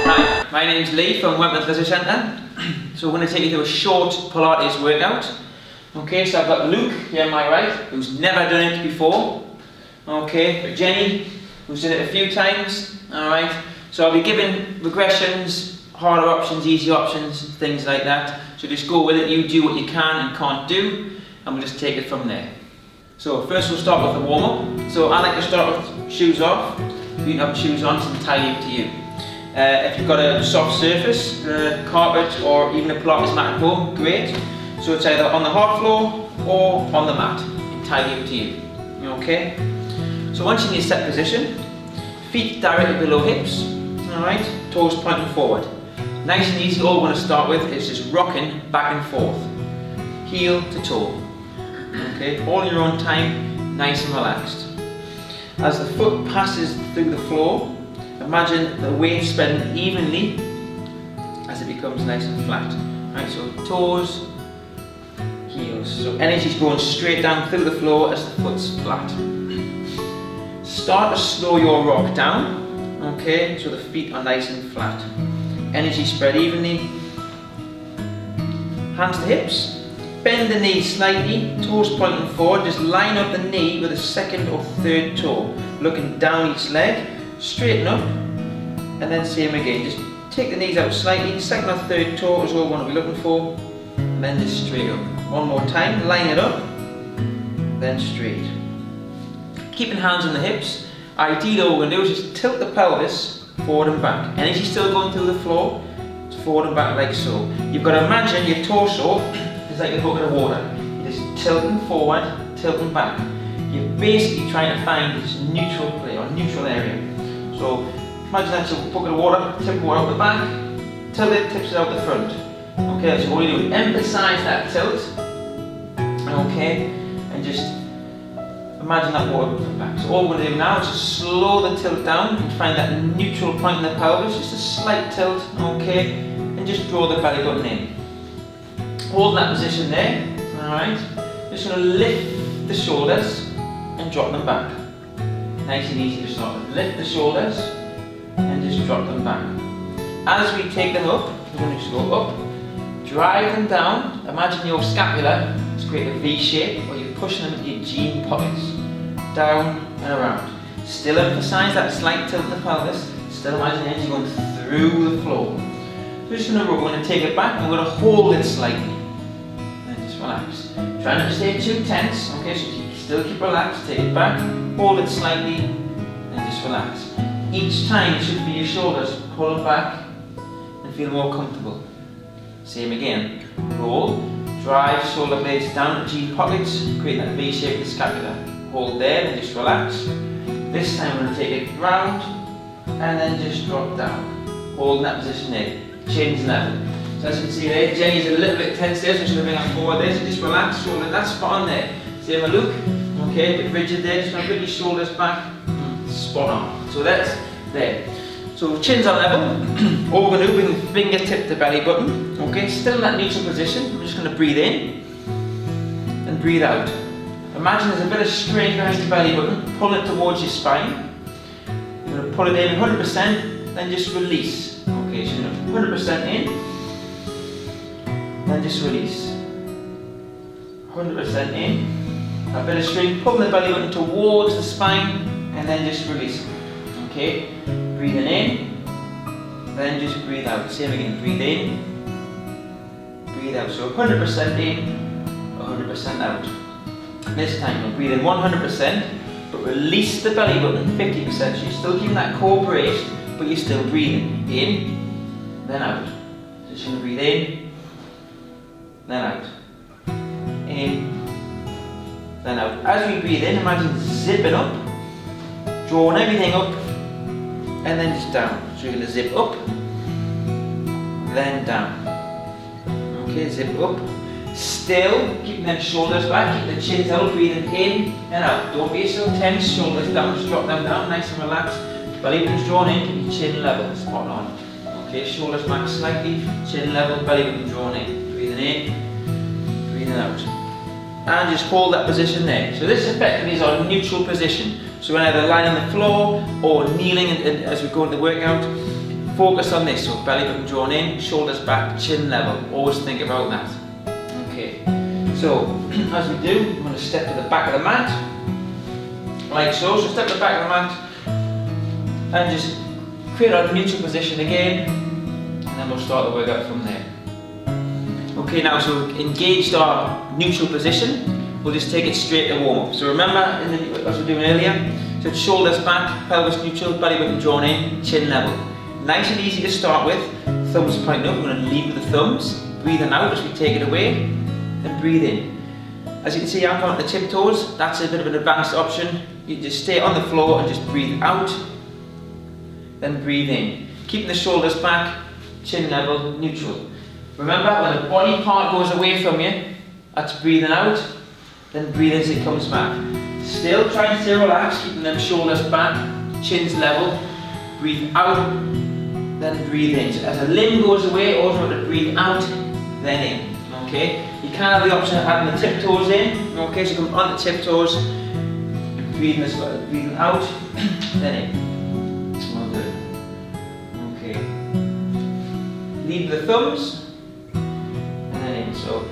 Hi, my name's Lee from Wellbeing Leisure Centre. So we're going to take you through a short Pilates workout. Okay, so I've got Luke here on my right, who's never done it before. Okay, Jenny, who's done it a few times. Alright, so I'll be giving regressions, harder options, easy options, things like that. So just go with it, you do what you can and can't do, and we'll just take it from there. So first we'll start with the warm-up. So I like to start with shoes off. If you don't have shoes on, it's entirely up to you. If you've got a soft surface, carpet or even a Pilates mat at home, great. So it's either on the hard floor or on the mat, entirely up to you. Okay? So once you're in your set position, feet directly below hips, alright, toes pointing forward. Nice and easy, all we're going to start with is just rocking back and forth, heel to toe. Okay, all in your own time, nice and relaxed. As the foot passes through the floor, imagine the weight spreading evenly as it becomes nice and flat. Right, so toes, heels. So energy's going straight down through the floor as the foot's flat. Start to slow your rock down, okay, so the feet are nice and flat. Energy spread evenly. Hands to hips. Bend the knee slightly, toes pointing forward. Just line up the knee with the second or third toe, looking down each leg. Straighten up, and then same again. Just take the knees out slightly. Second or third toe is all we want to be looking for. And then just straight up. One more time. Line it up, then straight. Keeping hands on the hips. Ideally, what we're going to do is just tilt the pelvis forward and back. Energy still going through the floor. It's forward and back like so. You've got to imagine your torso is like a bucket of water. You're just tilting forward, tilting back. You're basically trying to find this neutral play or neutral area. So imagine that's a bucket of water, tip water out the back, tilt it, tips it out the front. Okay, so what you do is emphasize that tilt. Okay, and just imagine that water coming back. So all we're going to do now is just slow the tilt down and find that neutral point in the pelvis, just a slight tilt, okay, and just draw the belly button in. Hold that position there, alright. Just going to lift the shoulders and drop them back. Nice and easy to start with. Lift the shoulders and just drop them back. As we take them up, we're going to just go up, drive them down. Imagine your scapula is creating a V shape where you're pushing them into your jean pockets. Down and around. Still emphasize that slight tilt in the pelvis. Still imagine the energy going through the floor. We're just going to take it back and we're going to hold it slightly. And just relax. Try not to stay too tense. Okay, so still keep relaxed. Take it back, hold it slightly, and just relax. Each time it should feel your shoulders pull back and feel more comfortable. Same again. Roll, drive shoulder blades down to jean pockets, create that V shape with the scapula. Hold there and just relax. This time we're going to take it round and then just drop down. Hold in that position there. Change level. So as you can see there, Jenny's a little bit tense there, so she's going to bring that forward there. So just relax, shoulder, that's spot on there. Same with Luke. Okay, a bit rigid there, just going to bring your shoulders back. Spot on. So that's there. So chins are level. All we're going to do, bring the fingertip to belly button. Okay, still in that neutral position. We're just going to breathe in and breathe out. Imagine there's a bit of strain behind the belly button. Pull it towards your spine. You're going to pull it in 100%, then just release. Okay, so you're going to 100% in, then just release. 100% in. A bit of strain, pull the belly button towards the spine, and then just release. Okay, breathing in, then just breathe out. Same again, breathe in, breathe out. So 100% in, 100% out. This time we'll breathe in 100%, but release the belly button 50%. So you're still keeping that core braced, but you're still breathing in, then out. So just going to breathe in, then out. In, then out. As we breathe in, imagine zipping up, drawing everything up, and then just down. So you're going to zip up, then down. Okay, zip up. Still keeping them shoulders back, keep the chins out, breathing in and out. Don't be so tense, shoulders down, just drop them down, nice and relaxed. Belly button's drawn in, keep your chin level, spot on. Okay, shoulders back slightly, chin level, belly button drawn in. Breathing in, breathing out. and just hold that position there. So this effectively is our neutral position. So we're either lying on the floor or kneeling as we go into the workout. Focus on this, so belly button drawn in, shoulders back, chin level. Always think about that. Okay, so as we do, I'm going to step to the back of the mat, like so. So step to the back of the mat and just create our neutral position again, and then we'll start the workout from there. Okay, now so we've engaged our neutral position, we'll just take it straight to warm up. So remember, as we were doing earlier, so it's shoulders back, pelvis neutral, belly button drawn in, chin level. Nice and easy to start with, thumbs pointing up. We're going to lead with the thumbs, breathing out as we take it away, and breathe in. As you can see, I'm on the tiptoes. That's a bit of an advanced option. You just stay on the floor and just breathe out, then breathe in. Keeping the shoulders back, chin level, neutral. Remember, when the body part goes away from you, that's breathing out, then breathe as it comes back. Still try and stay relaxed, keeping them shoulders back, chins level, breathe out, then breathe in. So as a limb goes away, also want to breathe out, then in. Okay? You can have the option of having the tiptoes in. Okay, so come on the tiptoes, and breathing as well, breathing out, then in. Well done. Okay. Lead with the thumbs. So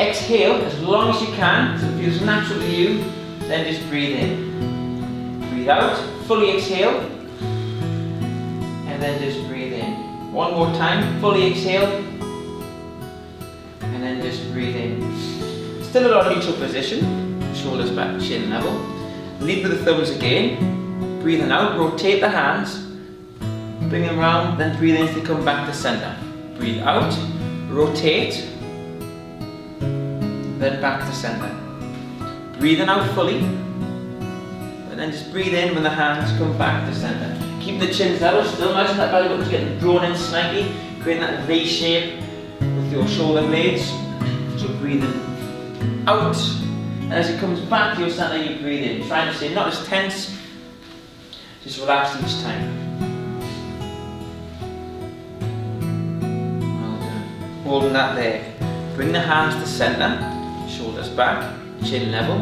exhale as long as you can, so it feels natural to you, then just breathe in. Breathe out, fully exhale, and then just breathe in. One more time, fully exhale, and then just breathe in. Still in our neutral position, shoulders back, chin level. Lead with the thumbs again, breathing out, rotate the hands, bring them round, then breathe in to come back to center. Breathe out, rotate, then back to center. Breathing out fully, and then just breathe in when the hands come back to center. Keep the chins level, still imagine that belly button's getting drawn in slightly, creating that V shape with your shoulder blades. So breathing out, and as it comes back to your center, you breathe in. Try and stay not as tense, just relax each time. Well done. Holding that there. Bring the hands to center. Shoulders back, chin level.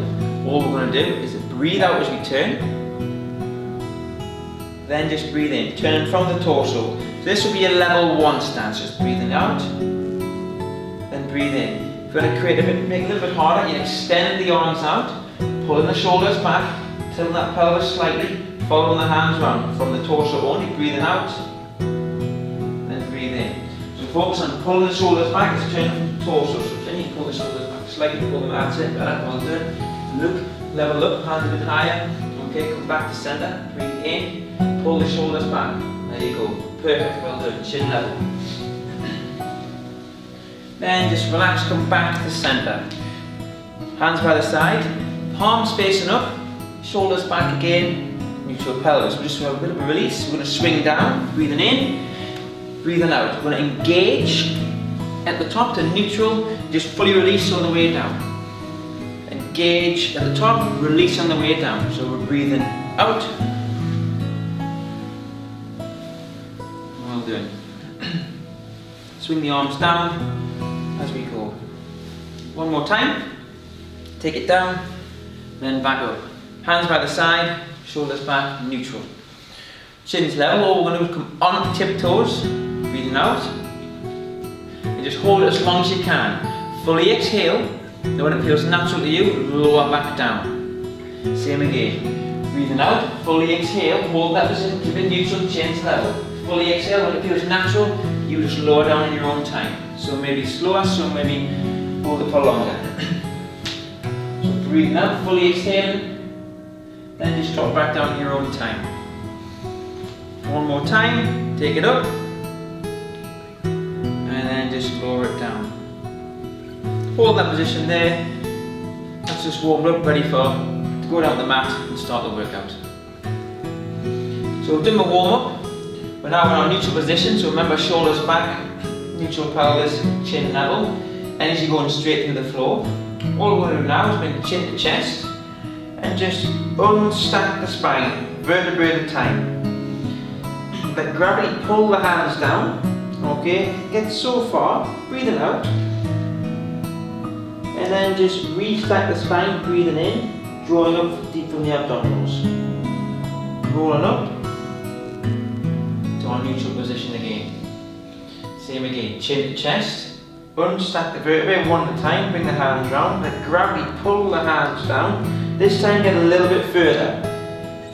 All we're going to do is breathe out as we turn, then just breathe in, turning from the torso. So this will be a level 1 stance, just breathing out, then breathe in. If you want to create make it a little bit harder, you extend the arms out, pulling the shoulders back, tilting that pelvis slightly, following the hands round from the torso only, breathing out, then breathe in. So focus on pulling the shoulders back, it's turning from the torso. So then you pull the shoulders back slightly, pull them out, that's it, better, well done. Look, level up, hands a bit higher. Okay, come back to center, breathe in, pull the shoulders back. There you go, perfect, well done, chin level. Then just relax, come back to center. Hands by the side, palms facing up, shoulders back again, neutral pelvis. We're just going to have a bit of a release. We're going to swing down, breathing in, breathing out. We're going to engage at the top to neutral, just fully release all the way down. Engage at the top, release on the way down. So we're breathing out. Well done. Swing the arms down as we go. One more time. Take it down, then back up. Hands by the side, shoulders back, neutral. Chins level, all we're going to do is come on the tiptoes, breathing out. And just hold it as long as you can. Fully exhale, then when it feels natural to you, lower back down. Same again. Breathing out, fully exhale, hold that position, keep it neutral, chins level. Fully exhale, when it feels natural, you just lower down in your own time. So maybe slower, so maybe hold it for longer. So breathing out, fully exhaling, then just drop back down in your own time. One more time, take it up, and then just lower it down. Hold that position there. That's just warmed up, ready to go down the mat and start the workout. So we've done the warm up. We're now in our neutral position, so remember shoulders back, neutral pelvis, chin level. Energy going straight through the floor. All we're going to do now is bring the chin to chest and just unstack the spine, vertebrae at a time. Let gravity pull the hands down. Okay, get so far, breathing out. and then just restack the spine, breathing in, drawing up deep from the abdominals. Rolling up to our neutral position again. Same again, chin to chest, unstack the vertebrae one at a time, bring the hands round, let gravity pull the hands down. This time get a little bit further.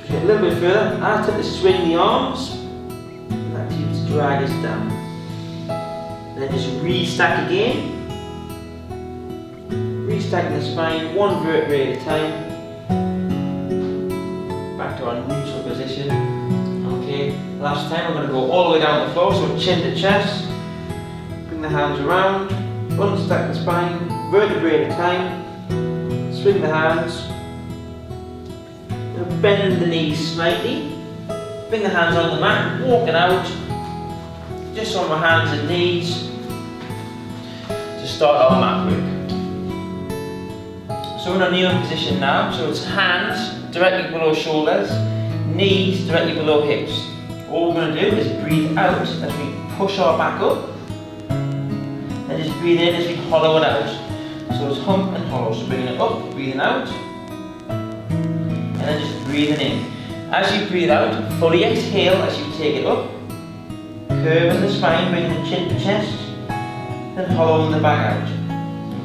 Get a little bit further, I tend to swing the arms, and that keeps drag us down. And then just restack again. Restacking the spine, one vertebrae at a time. Back to our neutral position. Okay, last time we're going to go all the way down the floor, so chin to chest. Bring the hands around, unstack the spine, vertebrae at a time. Swing the hands. Bend the knees slightly. Bring the hands on the mat, walking out. Just on my hands and knees to start our mat work. So we're in a kneeling position now, so it's hands directly below shoulders, knees directly below hips. All we're going to do is breathe out as we push our back up, and just breathe in as we hollow it out. So it's hump and hollow, so bringing it up, breathing out, and then just breathing in. As you breathe out, fully exhale as you take it up, curving the spine, bringing the chin to chest, then hollowing the back out.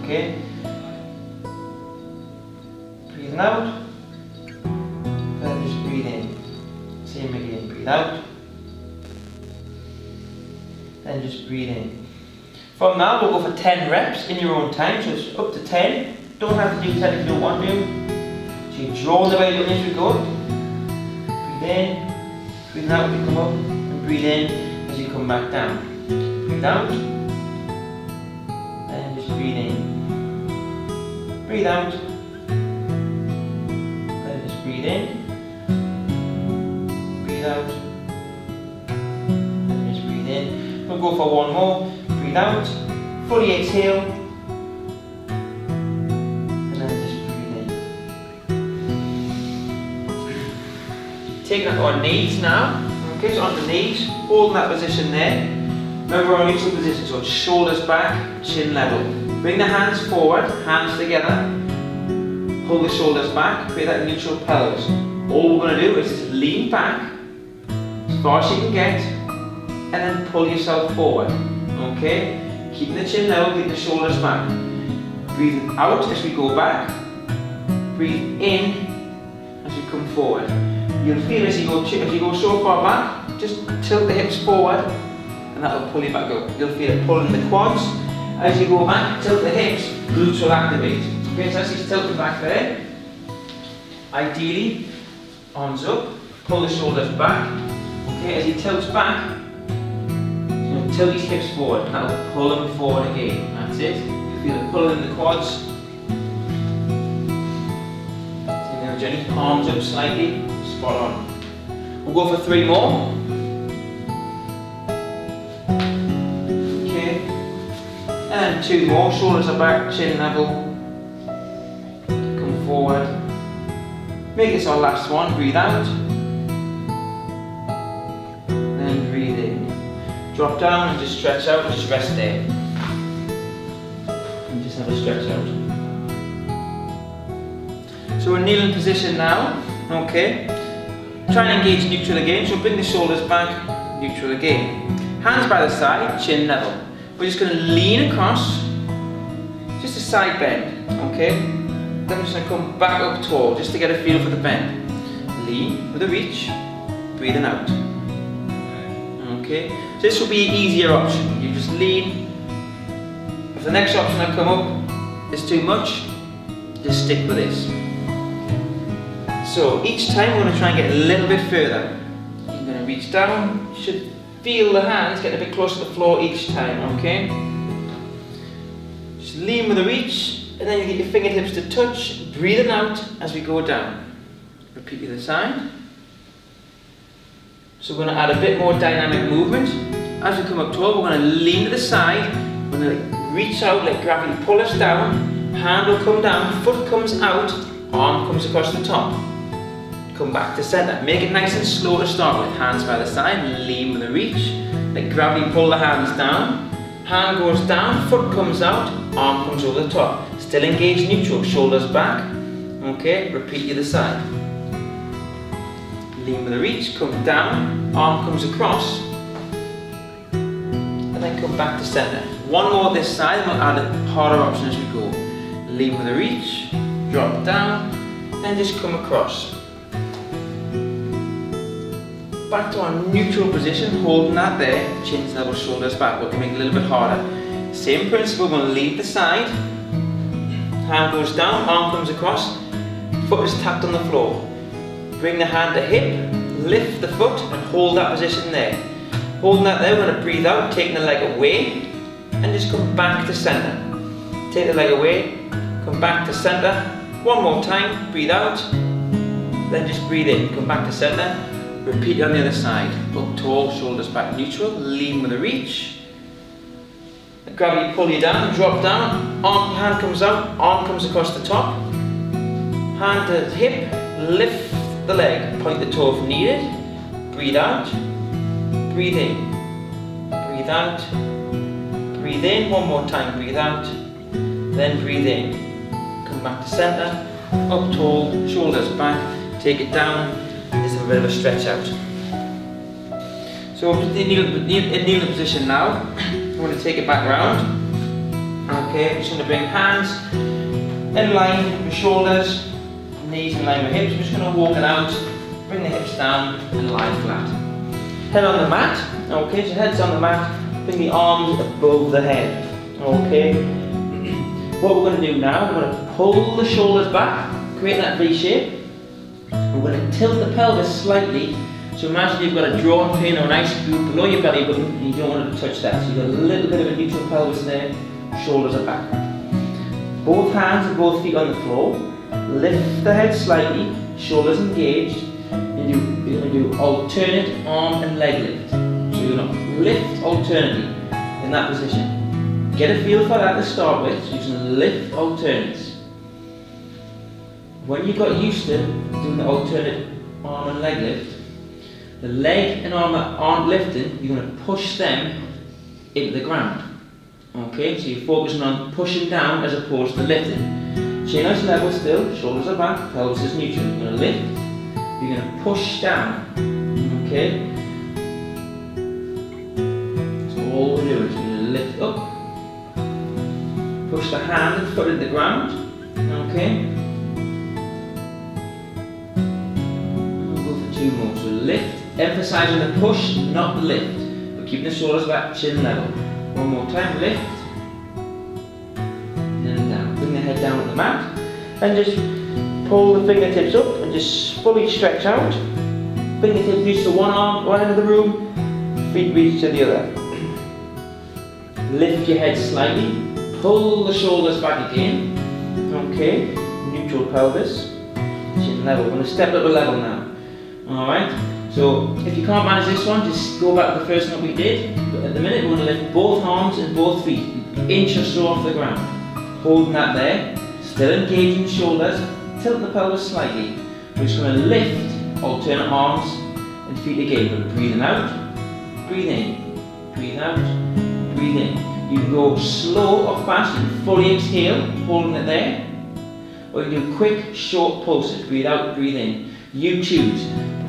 Okay? Breathing out, then just breathe in. Same again, breathe out, then just breathe in. From now, we'll go for 10 reps in your own time, so it's up to 10. Don't have to do 10 if you don't want to. So you draw the belly as we go. Breathe in, breathe out as you come up, and breathe in as you come back down. Breathe out, and just breathe in. Breathe out, and just breathe in. Breathe out, and just breathe in. We'll go for one more. Breathe out, fully exhale, and then just breathe in. Taking that to our knees now. Okay, so on the knees, holding that position there. Remember our neutral position, so shoulders back, chin level. Bring the hands forward, hands together. Pull the shoulders back, create that neutral pelvis. All we're going to do is just lean back as far as you can get, and then pull yourself forward. Okay, keep the chin level, keep the shoulders back. Breathe out as we go back. Breathe in as you come forward. You'll feel as you go so far back, just tilt the hips forward, and that will pull you back up. You'll feel it pulling the quads. As you go back, tilt the hips, glutes will activate. Okay, so as he's tilting back there, ideally, arms up, pull the shoulders back. Okay, as he tilts back, tilt these hips forward, and that will pull them forward again. That's it. You feel it pulling in the quads. So now gently, arms up slightly, spot on. We'll go for 3 more. Okay. And 2 more. Shoulders are back, chin level. Come forward. Make this our last one. Breathe out. Then breathe in. Drop down and just stretch out, just rest there. And just have a stretch out. So we're kneeling position now, okay. Try and engage neutral again, so bring the shoulders back, neutral again. Hands by the side, chin level. We're just going to lean across, just a side bend, okay. Then we're just going to come back up tall, just to get a feel for the bend. Lean with a reach, breathing out. Okay, so this will be an easier option. You just lean. If the next option that come up is too much, just stick with this. So each time we're going to try and get a little bit further. You're going to reach down. You should feel the hands get a bit closer to the floor each time. Okay. Just lean with a reach, and then you get your fingertips to touch. Breathing out as we go down. Repeat the other side. So we're going to add a bit more dynamic movement. As we come up tall, we're going to lean to the side. We're going to reach out, let gravity pull us down. Hand will come down, foot comes out, arm comes across the top. Come back to center. Make it nice and slow to start with. Hands by the side, lean with a reach. Let gravity pull the hands down. Hand goes down, foot comes out, arm comes over the top. Still engage neutral, shoulders back. Okay, repeat the other side. Lean with a reach, come down, arm comes across, and then come back to center. One more this side, and we'll add a harder option as we go. Lean with a reach, drop down, then just come across. Back to our neutral position, holding that there, chins level, shoulders back. We can make it a little bit harder. Same principle, we're going to leave the side, hand goes down, arm comes across, foot is tapped on the floor. Bring the hand to hip, lift the foot and hold that position there. Holding that there, we're going to breathe out, taking the leg away and just come back to center. Take the leg away, come back to center. One more time, breathe out, then just breathe in, come back to center. Repeat on the other side. Up tall, shoulders back neutral, lean with a reach. Gravity pull you down, drop down, hand comes out, arm comes across the top. Hand to hip, lift the leg, point the toe if needed. Breathe out, breathe in, breathe out, breathe in. One more time, breathe out, then breathe in. Come back to center, up tall, shoulders back, take it down. Just have a bit of a stretch out. So we're in kneeling position now. I'm going to take it back round. Okay, I'm just going to bring hands in line with shoulders, knees in line with hips. I'm just going to walk it out, bring the hips down and lie flat. Head on the mat. Okay, so head's on the mat, bring the arms above the head. Okay, what we're going to do now, we're going to pull the shoulders back, create that V shape. We're going to tilt the pelvis slightly. So imagine you've got a drawn pin or an ice cube below your belly button and you don't want to touch that. So you've got a little bit of a neutral pelvis there, shoulders are back. Both hands and both feet on the floor. Lift the head slightly, shoulders engaged. You're going to do alternate arm and leg lift. So you're going to lift alternately in that position. Get a feel for that to start with, so you're going to lift alternates. When you got used to doing the alternate arm and leg lift, the leg and arm that aren't lifting, you're going to push them into the ground. Okay, so you're focusing on pushing down as opposed to lifting. Chin is level still, shoulders are back, pelvis is neutral. You're going to lift, you're going to push down. Okay, so all we're doing is you're going to lift up, push the hand and foot into the ground. Okay. Two more. So lift, emphasizing the push, not the lift, but keeping the shoulders back, chin level. One more time, lift, and down. Bring the head down on the mat, and just pull the fingertips up, and just fully stretch out. Fingertips reach to one arm, one end of the room, feet reach to the other. Lift your head slightly, pull the shoulders back again. Okay, neutral pelvis, chin level. We're going to step up a level now. Alright, so if you can't manage this one, just go back to the first one we did. But at the minute, we're going to lift both arms and both feet, an inch or so off the ground. Holding that there, still engaging the shoulders, tilt the pelvis slightly. We're just going to lift alternate arms and feet again. We're breathing out, breathe in, breathe out, breathe in. You can go slow or fast, you can fully exhale, holding it there. Or you can do quick, short pulses, breathe out, breathe in. You choose.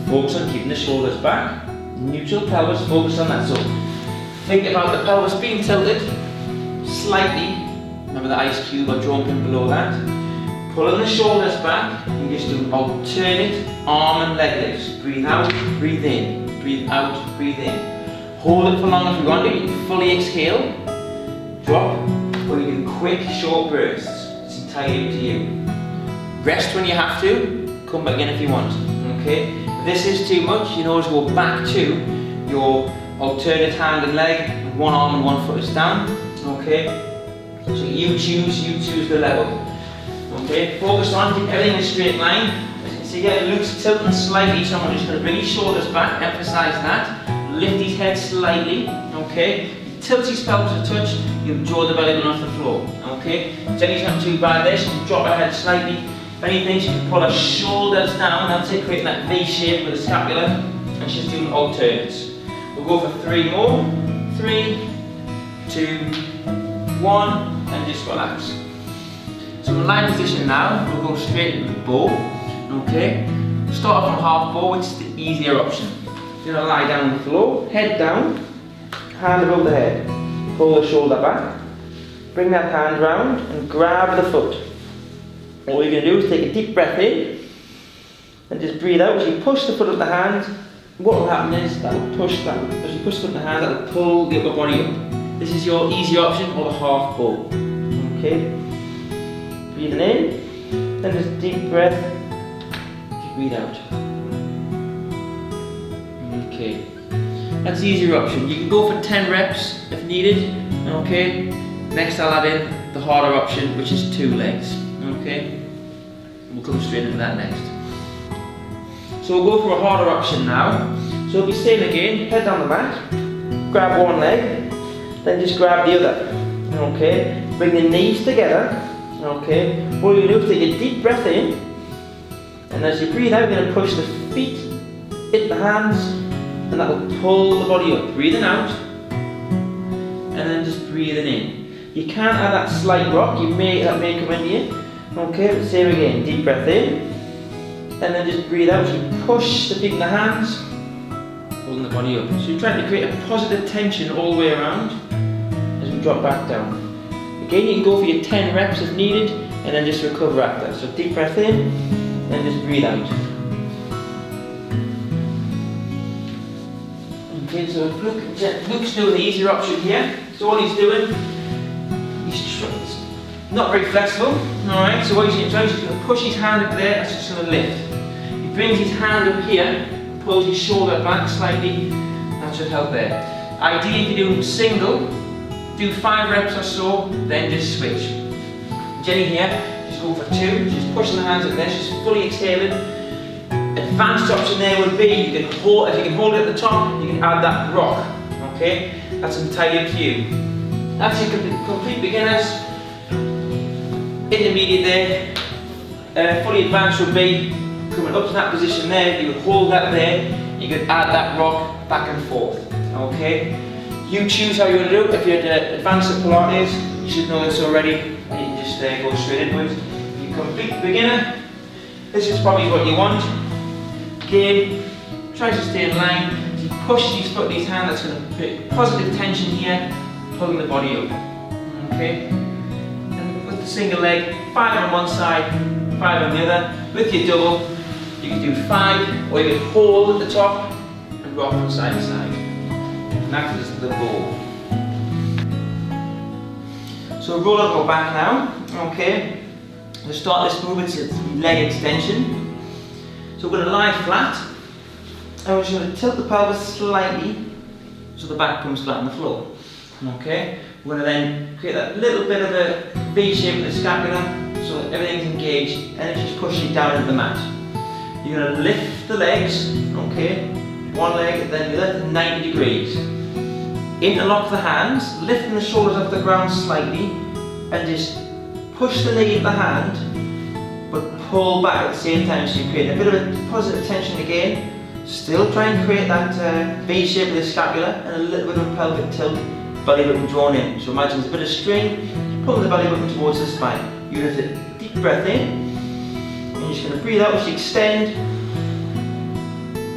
Focus on keeping the shoulders back. Neutral pelvis, focus on that. So think about the pelvis being tilted slightly. Remember the ice cube or drawn pin below that. Pulling the shoulders back. You just do alternate arm and leg lifts. Breathe out, breathe in. Breathe out, breathe in. Hold it for long if you want to. You can fully exhale. Drop. Or you do quick, short bursts. It's entirely up to you. Rest when you have to. Come back in if you want, okay? If this is too much, you can always go back to your alternate hand and leg, one arm and one foot is down, okay? So you choose the level, okay? Focus on, keep everything in a straight line. As you can see here, Luke's tilting slightly, so I'm just going to bring his shoulders back, emphasize that. Lift his head slightly, okay? Tilt his pelvis a touch, you draw the belly button off the floor, okay? Jenny's not too bad this, you can drop her head slightly. If anything, she can pull her shoulders down, that's it, creating that V shape with the scapula, and she's doing alternates. We'll go for 3 more. 3, 2, 1, and just relax. So in lying position now, we'll go straight into the bow. Okay? Start off on half bow, which is the easier option. You're going to lie down on the floor, head down, hand above the head. Pull the shoulder back. Bring that hand round and grab the foot. What you're going to do is take a deep breath in and just breathe out. As you push the foot up the hand, what will happen is that will push that. As you push the foot up the hand, that will pull the upper body up. This is your easy option or the half bow. Okay? Breathing in, then just deep breath. Breathe out. Okay. That's the easier option. You can go for 10 reps if needed. Okay. Next I'll add in the harder option, which is 2 legs. Okay. We'll come straight into that next. So we'll go for a harder option now. So it'll be same again, head down the mat, grab one leg, then just grab the other. Okay. Bring the knees together. Okay. What you're going to do is take a deep breath in, and as you breathe out, you're going to push the feet, hit the hands, and that will pull the body up. Breathing out, and then just breathing in. You can add that slight rock, that may come into you. Okay, but same again, deep breath in, and then just breathe out. So you push the feet and the hands, pulling the body up. So you're trying to create a positive tension all the way around as we drop back down. Again, you can go for your 10 reps if needed, and then just recover after. So deep breath in, and just breathe out. Okay, so Luke's doing the easier option here. So all he's doing, he's not very flexible. Alright, so what he's going to do is he's going to push his hand up there, that's just going to lift. He brings his hand up here, pulls his shoulder back slightly, that should help there. Ideally, if you're doing single, do 5 reps or so, then just switch. Jenny here, she's going for 2, she's pushing the hands up there, she's fully exhaling. Advanced option there would be, if you can hold it at the top, you can add that rock. Okay, that's entirely up to you. That's your complete beginners. Intermediate there. Fully advanced would be coming up to that position there. You would hold that there. You could add that rock back and forth. Okay. You choose how you want to do it. If you're advanced at Pilates, you should know this already, and you can just go straight into it. If you're a complete beginner, this is probably what you want. Again, try to stay in line. As you push these foot, these hands, that's going to put positive tension here, pulling the body up. Okay. And with the single leg, 5 on one side, 5 on the other. With your double, you can do 5, or you can hold at the top and rock from side to side. And that is the bow. So roll up our back now. Okay. To start this movement, it's leg extension. So we're going to lie flat, and we're just going to tilt the pelvis slightly so the back comes flat on the floor. Okay. We're going to then create that little bit of a V shape with the scapula so that everything's engaged and it's just pushing it down into the mat. You're going to lift the legs, okay, one leg, then the other 90 degrees. Interlock the hands, lifting the shoulders off the ground slightly, and just push the knee of the hand, but pull back at the same time, so you create a bit of a positive tension again. Still try and create that V shape with the scapula and a little bit of a pelvic tilt, belly button drawn in. So imagine there's a bit of string, pull the belly button towards the spine. You lift a deep breath in, and you're just going to breathe out as you extend.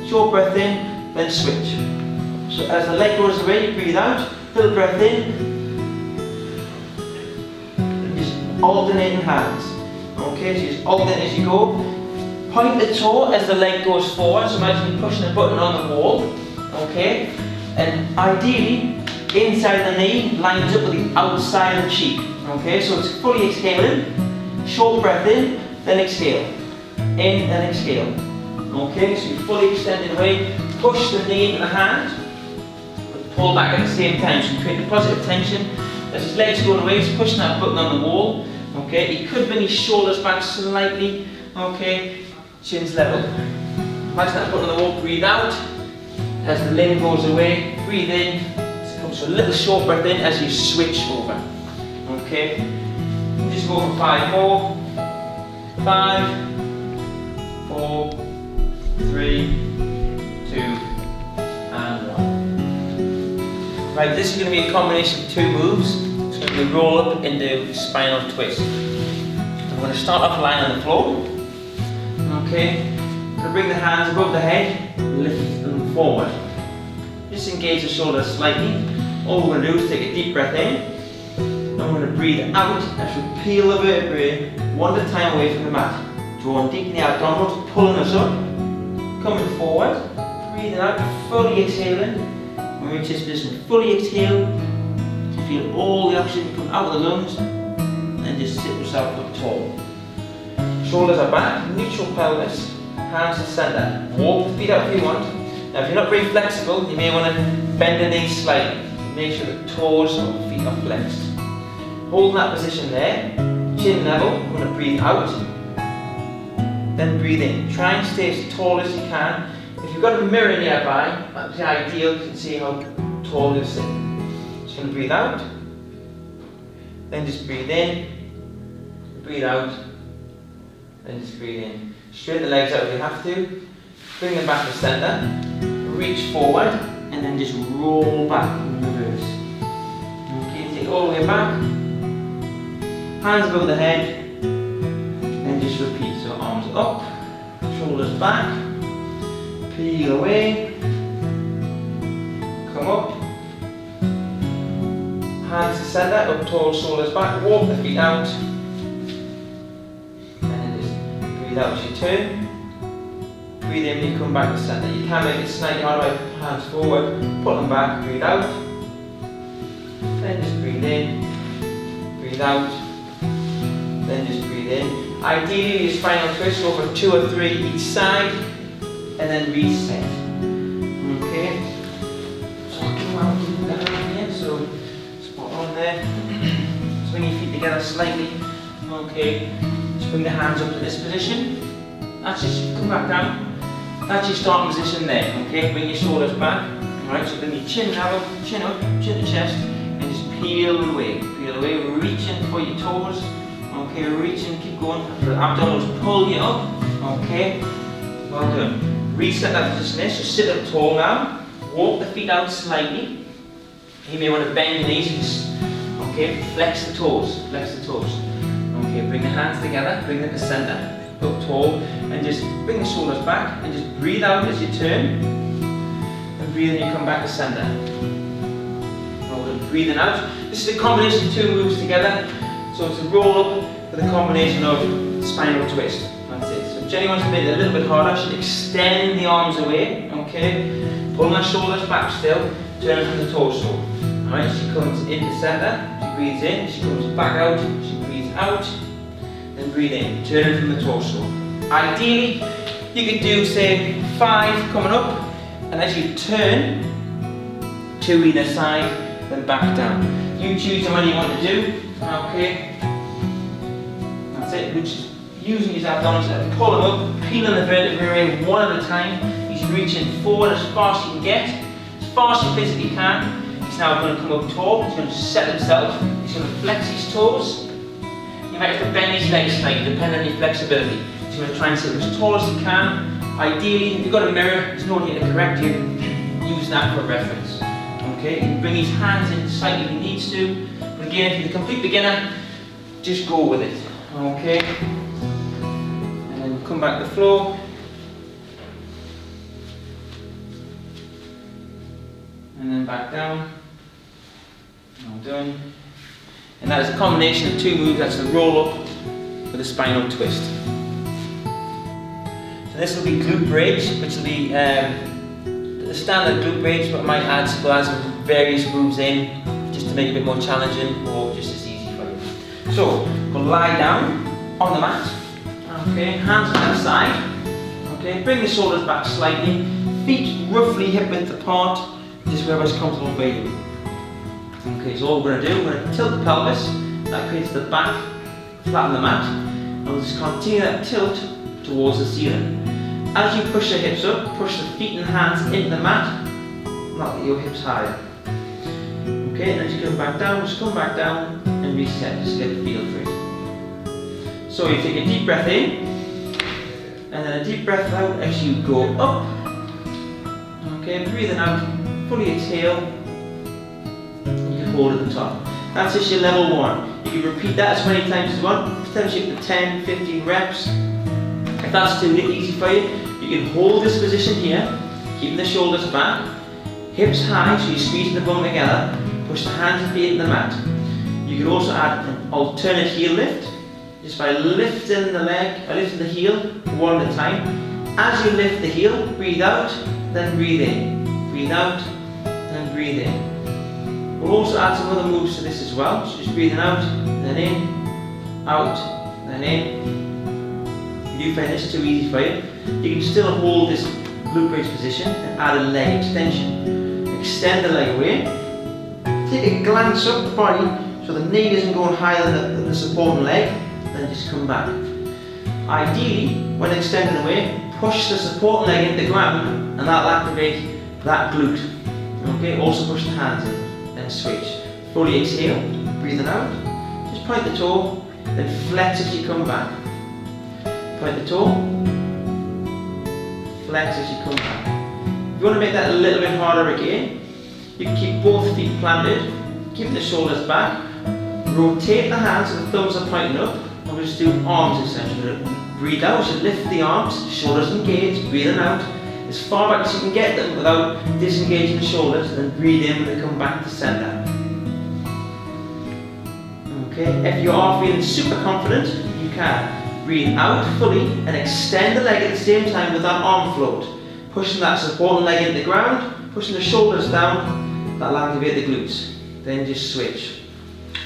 Short breath in, then switch. So as the leg goes away, you breathe out, little breath in, and just alternating hands. Okay, so just alternate as you go. Point the toe as the leg goes forward, so imagine you're pushing a button on the wall. Okay, and ideally, inside the knee lines up with the outside of the cheek. Okay, so it's fully exhaling, short breath in, then exhale. In, then exhale. Okay, so you're fully extending away, push the knee into the hand, but pull back at the same time, so you create a positive tension. As his legs going away, he's pushing that button on the wall. Okay, he could bring his shoulders back slightly. Okay, chin's level. Imagine that button on the wall, breathe out. As the limb goes away, breathe in. So a little short breath in as you switch over. Okay, just go for 5 more. 5, 4, 3, 2, and 1. Right, this is going to be a combination of 2 moves. It's going to be roll up into spinal twist. We're going to start off lying on the floor. Okay, we're going to bring the hands above the head, lift them forward. Just engage the shoulders slightly. All we're going to do is take a deep breath in, and we're going to breathe out as we peel the vertebrae one at a time away from the mat. Drawing deep in the abdominals, pulling us up, coming forward, breathing out, fully exhaling. When we reach this position, fully exhale, feel all the oxygen come out of the lungs, and just sit yourself up tall. Shoulders are back, neutral pelvis, hands to centre. Walk the feet out if you want. Now if you're not very flexible, you may want to bend the knees slightly. Make sure the toes or feet are flexed. Hold that position there, chin level. We're going to breathe out, then breathe in. Try and stay as tall as you can. If you've got a mirror nearby, that's the ideal, you can see how tall you're sitting. Just going to breathe out, then just breathe in, breathe out, then just breathe in. Straighten the legs out if you have to, bring them back to centre, reach forward, and then just roll back in reverse. Okay, take all the way back, hands above the head, and just repeat. So arms up, shoulders back, peel away, come up, hands to centre, up tall, shoulders back, walk the feet out, and then just breathe out as you turn. Breathe in when you come back to centre. You can make it slightly harder by hands forward, put them back, breathe out. Then just breathe in, breathe out, then just breathe in. Ideally, your spinal twist, go for 2 or 3 each side, and then reset. Okay? So come out, keep the hand here, so spot on there. Swing your feet together slightly. Okay, just bring the hands up to this position. That's just, come back down. That's your starting position there, okay? Bring your shoulders back, alright? So bring your chin level, chin up, chin to chest, and just peel away, reaching for your toes, okay? Reaching, keep going, the abdominals pull you up, okay? Well done. Reset that position there, so sit up tall now, walk the feet out slightly. You may want to bend your knees, okay? Flex the toes, okay? Bring the hands together, bring them to centre. Up tall, and just bring the shoulders back and just breathe out as you turn, and breathe in, you come back to centre. Breathing out. This is a combination of 2 moves together, so it's a roll up with a combination of spinal twist. That's it. So Jenny wants to make it a little bit harder. She'll extend the arms away, okay? Pull my shoulders back still, turn from the torso. Alright, she comes into centre, she breathes in, she comes back out, she breathes out. And breathe in, turn from the torso. Ideally, you could do, say, 5 coming up, and as you turn, 2 either side, then back down. You choose the one you want to do, okay? That's it, which is using his abdominals, pull them up, peeling the vertebrae one at a time. He's reaching forward as far as he can get, as far as he physically can. He's now going to come up tall, he's going to set himself, he's going to flex his toes. You might have to bend his legs slightly, depending on your flexibility. So you're going to try and sit as tall as you can. Ideally, if you've got a mirror, there's no one here to correct you, use that for reference. Okay, you can bring his hands in slightly if he needs to. But again, if you're a complete beginner, just go with it. Okay? And then come back to the floor. And then back down. Well done. And that is a combination of 2 moves. That's a roll up with a spinal twist. So this will be glute bridge, which will be the standard glute bridge, but I might add some various moves in just to make it a bit more challenging or just as easy for you. So we'll lie down on the mat. Okay, hands on that side. Okay, bring the shoulders back slightly, feet roughly hip width apart, just wherever's comfortable for you. Okay, so all we're going to do, we're going to tilt the pelvis, that creates the back, flatten the mat, and we'll just continue that tilt towards the ceiling. As you push the hips up, push the feet and hands into the mat, not your hips higher. Okay, and as you come back down, just come back down and reset, just get the feel for it. So you take a deep breath in, and then a deep breath out as you go up. Okay, breathing out, fully exhale. Hold at the top. That's just your level 1. You can repeat that as many times as you want, potentially up to 10, 15 reps. If that's too easy for you, you can hold this position here, keeping the shoulders back, hips high, so you're squeezing the bum together, push the hands and feet in the mat. You can also add an alternate heel lift, just by lifting the leg, or lifting the heel one at a time. As you lift the heel, breathe out, then breathe in. Breathe out, then breathe in. We'll also add some other moves to this as well, so just breathing out, then in, out, then in. If you find this too easy for you, you can still hold this glute bridge position and add a leg extension. Extend the leg away, take a glance up the body so the knee isn't going higher than the supporting leg, then just come back. Ideally, when extending away, push the supporting leg into the ground and that'll activate that glute. Okay, also push the hands in, then switch. Fully exhale, breathing out, just point the toe, then flex as you come back. Point the toe, flex as you come back. If you want to make that a little bit harder again, you can keep both feet planted, keep the shoulders back, rotate the hands so the thumbs are pointing up, and we'll just do arms essentially. Breathe out, so lift the arms, shoulders engaged, breathing out as far back as you can get them without disengaging the shoulders, and then breathe in when they come back to centre. Okay, if you are feeling super confident, you can breathe out fully and extend the leg at the same time with that arm float. Pushing that supporting leg into the ground, pushing the shoulders down, that'll activate the glutes. Then just switch.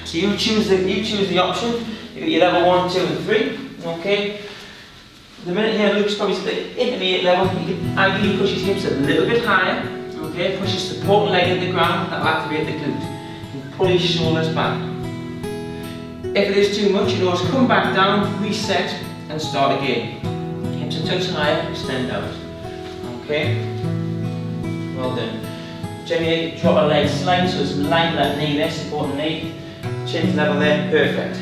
So you choose the option. You got your level 1, 2 and 3. Okay. The minute here Luke's probably at the intermediate level, you can ideally push his hips a little bit higher. Okay, push his supporting leg into the ground, that'll activate the glute. And pull his shoulders back. If it is too much, you can always come back down, reset, and start again. Hips a touch higher, extend out. Okay? Well done. Generally, drop a leg slightly so it's in line with that knee there, supporting knee. Chin level there, perfect.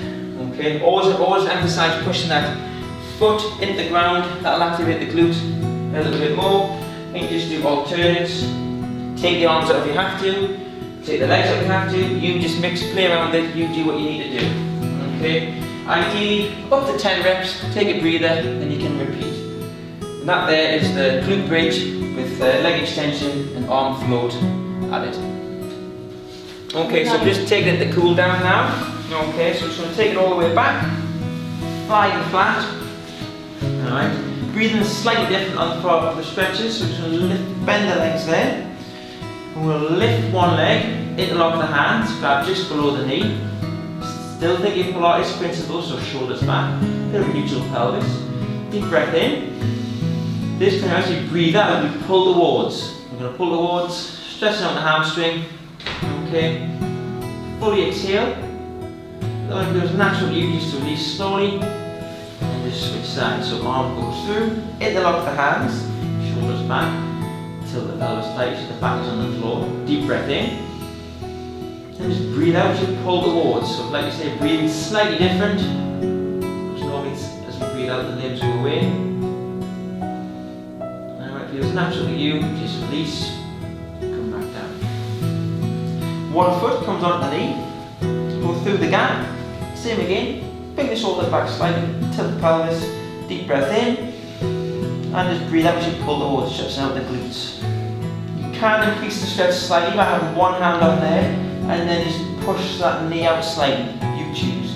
Okay? Always emphasize pushing that foot into the ground, that'll activate the glute a little bit more. And you just do alternates. Take the arms out if you have to, take the legs out if you have to. You just play around with it, you do what you need to do. Okay? Ideally, up to 10 reps, take a breather, then you can repeat. And that there is the glute bridge with leg extension and arm float added. Okay, so just taking it to cool down now. Okay, so I'm just going to take it all the way back, lying flat. Alright, breathing slightly different on the stretches, so I'm just going to bend the legs there. And we'll lift one leg, interlock the hands, grab just below the knee. Still thinking Pilates principles, so shoulders back, bit of neutral pelvis. Deep breath in. This time as you breathe out, we pull towards. We're going to pull towards, stretching out the hamstring. Okay. Fully exhale. That goes naturally, you just release slowly. And just switch sides. So arm goes through, interlock the hands, shoulders back. Tilt the pelvis slightly so the back is on the floor. Deep breath in. And just breathe out, you pull towards. So like I say, breathing slightly different. Because normally as we breathe out, the limbs go away. Feels natural to you, just release, come back down. One foot comes onto the knee, go through the gap, same again, bring the shoulders back slightly, tilt the pelvis, deep breath in, and just breathe out as you pull towards, stretching out the glutes. You can increase the stretch slightly by having one hand on there, and then just push that knee out slightly, you choose.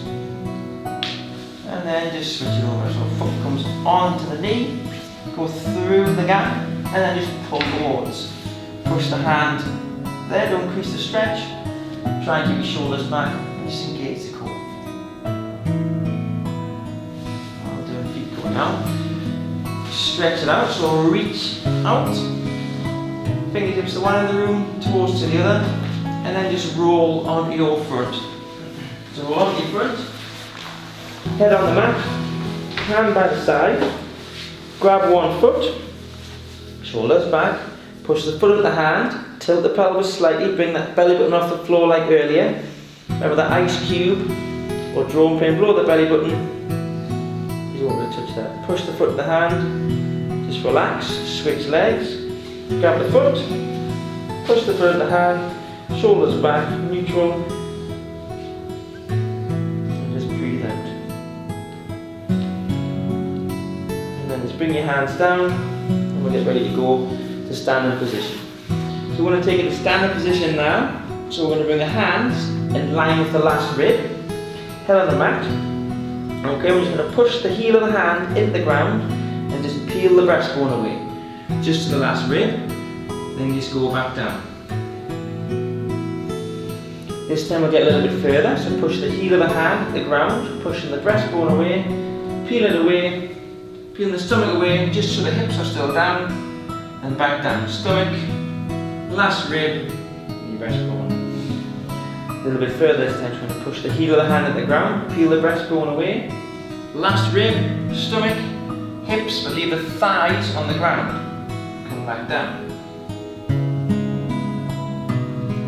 And then just switch it over, so foot comes onto the knee, go through the gap, and then just pull towards. Push the hand there, don't increase the stretch. Try and keep your shoulders back, and just engage the core. I'll do a feet going out. Stretch it out, so reach out. Fingertips to one end of the room, toes to the other, and then just roll onto your front. So roll onto your front, head on the mat, hand by the side. Grab one foot, shoulders back, push the foot at the hand, tilt the pelvis slightly, bring that belly button off the floor like earlier. Remember that ice cube or drone frame below the belly button. You don't want to touch that. Push the foot at the hand, just relax, switch legs, grab the foot, push the foot at the hand, shoulders back, neutral, bring your hands down, and we'll get ready to go to standing position. So we're going to take it to standing position now. So we're going to bring the hands in line with the last rib, head on the mat. Okay, we're just going to push the heel of the hand into the ground and just peel the breastbone away, just to the last rib, then just go back down. This time we'll get a little bit further, so push the heel of the hand into the ground, pushing the breastbone away, peel it away, peel the stomach away, just so the hips are still down, and back down. Stomach, last rib, and your breastbone. A little bit further this time, trying to push the heel of the hand into the ground, peel the breastbone away, last rib, stomach, hips, but leave the thighs on the ground. Come back down.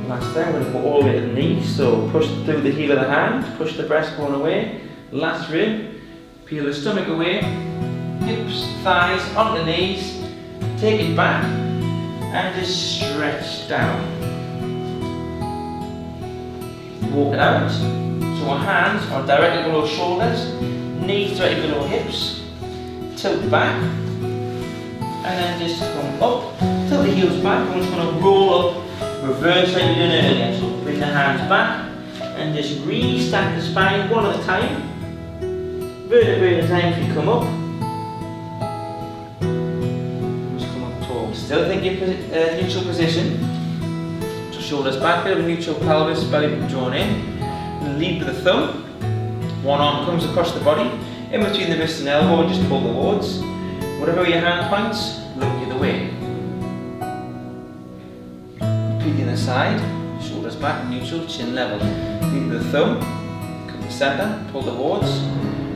Last time, we're going to go all the way to the knees, so push through the heel of the hand, push the breastbone away, last rib, peel the stomach away, hips, thighs, onto the knees, take it back, and just stretch down. Walk it out, so our hands are directly below shoulders, knees directly below hips, tilt back, and then just come up, tilt the heels back, and we're just going to roll up, reverse like we did earlier. So bring the hands back, and just restack the spine one at a time, vertebrae at a time as you come up. Just come up tall. Still think your neutral position. Shoulders back, bit of a neutral pelvis, belly button drawn in. And lead with the thumb. One arm comes across the body, in between the wrist and elbow, and just pull towards. Whatever your hand points, look the other way. Repeat the other side, shoulders back, neutral, chin level. Lead with the thumb, come to centre, pull towards.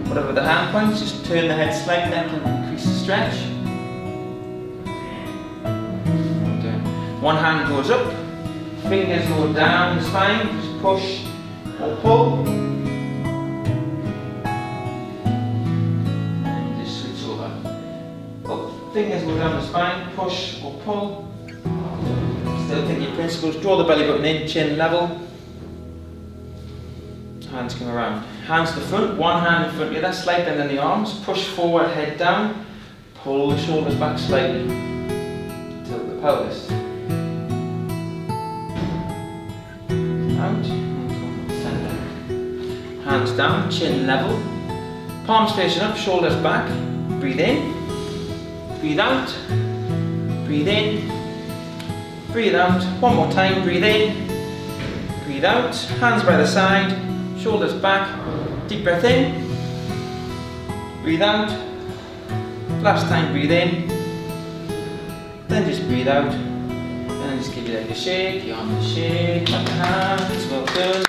Whatever the hand points, just turn the head slightly, that can increase the stretch. One hand goes up. Fingers go down the spine, just push or pull. And just switch over. Up. Fingers go down the spine, push or pull. Still think your principles. Draw the belly button in, chin level. Hands come around. Hands to the front, one hand in front of the other, slight bend in the arms. Push forward, head down. Pull the shoulders back slightly. Tilt the pelvis. Out, center. Hands down, chin level. Palms facing up, shoulders back. Breathe in, breathe out, breathe in, breathe out. One more time, breathe in, breathe out. Hands by the side, shoulders back. Deep breath in, breathe out. Last time, breathe in, then just breathe out. And just give your leg a shake, your arm a shake, clap your hands, well done.